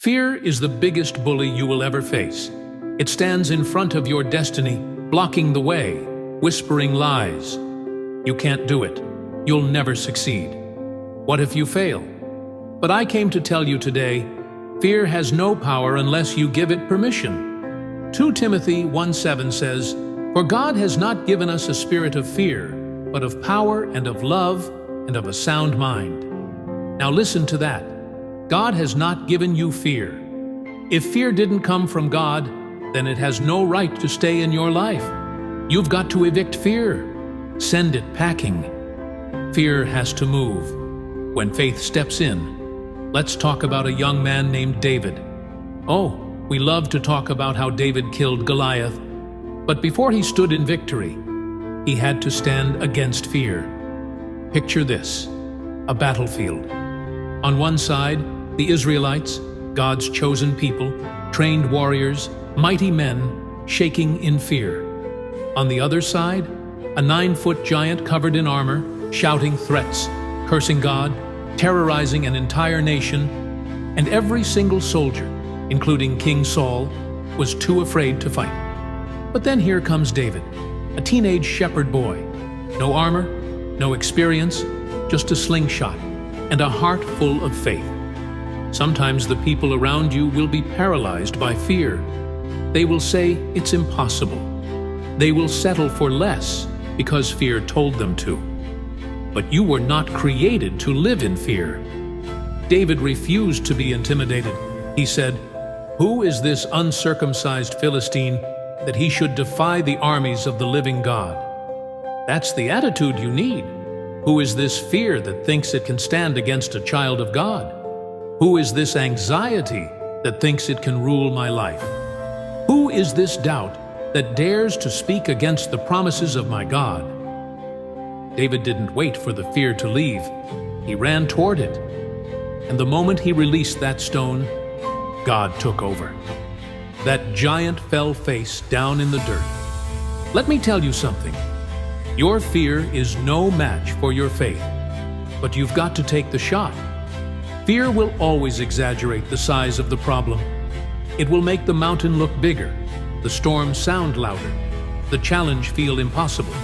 Fear is the biggest bully you will ever face. It stands in front of your destiny, blocking the way, whispering lies. You can't do it. You'll never succeed. What if you fail? But I came to tell you today, fear has no power unless you give it permission. 2 Timothy 1:7 says, "For God has not given us a spirit of fear, but of power and of love and of a sound mind." Now listen to that. God has not given you fear. If fear didn't come from God, then it has no right to stay in your life. You've got to evict fear. Send it packing. Fear has to move. When faith steps in, let's talk about a young man named David. Oh, we love to talk about how David killed Goliath, but before he stood in victory, he had to stand against fear. Picture this, a battlefield. On one side, the Israelites, God's chosen people, trained warriors, mighty men, shaking in fear. On the other side, a 9-foot giant covered in armor, shouting threats, cursing God, terrorizing an entire nation, and every single soldier, including King Saul, was too afraid to fight. But then here comes David, a teenage shepherd boy. No armor, no experience, just a slingshot, and a heart full of faith. Sometimes the people around you will be paralyzed by fear. They will say it's impossible. They will settle for less because fear told them to. But you were not created to live in fear. David refused to be intimidated. He said, "Who is this uncircumcised Philistine that he should defy the armies of the living God?" That's the attitude you need. Who is this fear that thinks it can stand against a child of God? Who is this anxiety that thinks it can rule my life? Who is this doubt that dares to speak against the promises of my God? David didn't wait for the fear to leave. He ran toward it. And the moment he released that stone, God took over. That giant fell face down in the dirt. Let me tell you something. Your fear is no match for your faith, but you've got to take the shot. Fear will always exaggerate the size of the problem. It will make the mountain look bigger, the storm sound louder, the challenge feel impossible.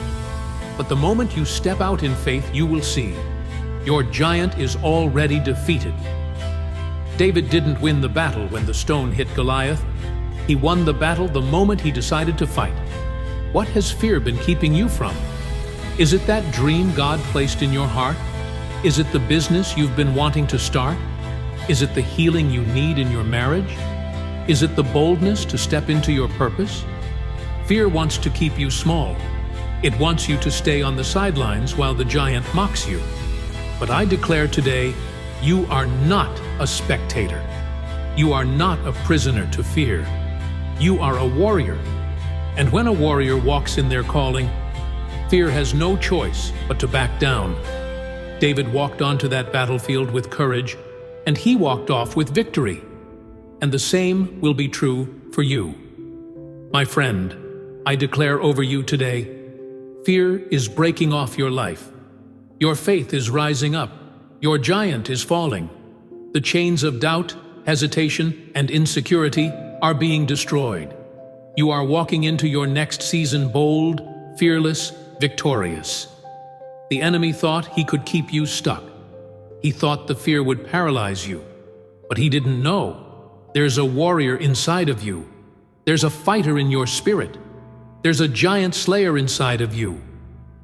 But the moment you step out in faith, you will see your giant is already defeated. David didn't win the battle when the stone hit Goliath. He won the battle the moment he decided to fight. What has fear been keeping you from? Is it that dream God placed in your heart? Is it the business you've been wanting to start? Is it the healing you need in your marriage? Is it the boldness to step into your purpose? Fear wants to keep you small. It wants you to stay on the sidelines while the giant mocks you. But I declare today, you are not a spectator. You are not a prisoner to fear. You are a warrior. And when a warrior walks in their calling, fear has no choice but to back down. David walked onto that battlefield with courage, and he walked off with victory. And the same will be true for you. My friend, I declare over you today, fear is breaking off your life. Your faith is rising up. Your giant is falling. The chains of doubt, hesitation, and insecurity are being destroyed. You are walking into your next season bold, fearless, victorious. The enemy thought he could keep you stuck. He thought the fear would paralyze you. But he didn't know. There's a warrior inside of you. There's a fighter in your spirit. There's a giant slayer inside of you.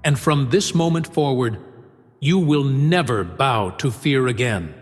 And from this moment forward, you will never bow to fear again.